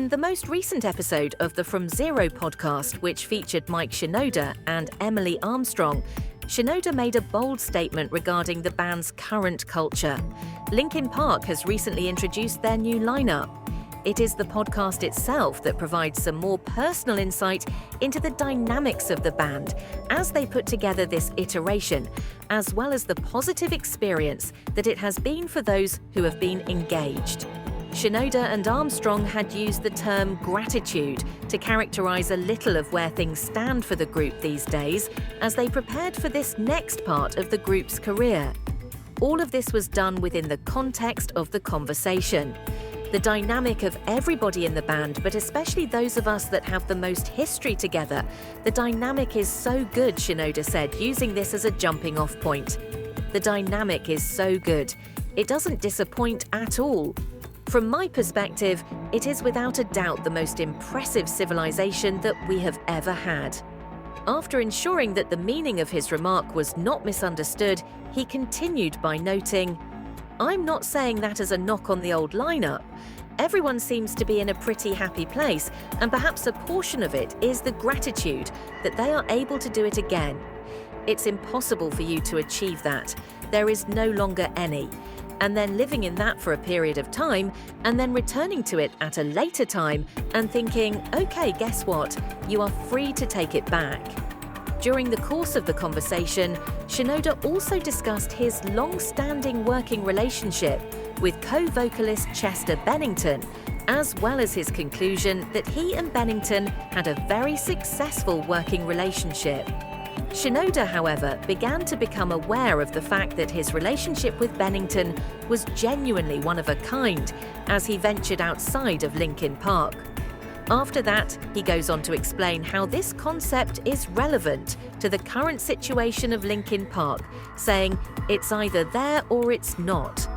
In the most recent episode of the From Zero podcast, which featured Mike Shinoda and Emily Armstrong, Shinoda made a bold statement regarding the band's current culture. Linkin Park has recently introduced their new lineup. It is the podcast itself that provides some more personal insight into the dynamics of the band as they put together this iteration, as well as the positive experience that it has been for those who have been engaged. Shinoda and Armstrong had used the term gratitude to characterize a little of where things stand for the group these days as they prepared for this next part of the group's career. All of this was done within the context of the conversation. The dynamic of everybody in the band, but especially those of us that have the most history together, the dynamic is so good, Shinoda said, using this as a jumping off point. The dynamic is so good. It doesn't disappoint at all. From my perspective, it is without a doubt the most impressive civilization that we have ever had. After ensuring that the meaning of his remark was not misunderstood, he continued by noting, "I'm not saying that as a knock on the old lineup. Everyone seems to be in a pretty happy place, and perhaps a portion of it is the gratitude that they are able to do it again. It's impossible for you to achieve that. There is no longer any. And then living in that for a period of time, and then returning to it at a later time and thinking, okay, guess what? You are free to take it back." During the course of the conversation, Shinoda also discussed his long-standing working relationship with co-vocalist Chester Bennington, as well as his conclusion that he and Bennington had a very successful working relationship. Shinoda, however, began to become aware of the fact that his relationship with Bennington was genuinely one of a kind as he ventured outside of Linkin Park. After that, he goes on to explain how this concept is relevant to the current situation of Linkin Park, saying, "It's either there or it's not.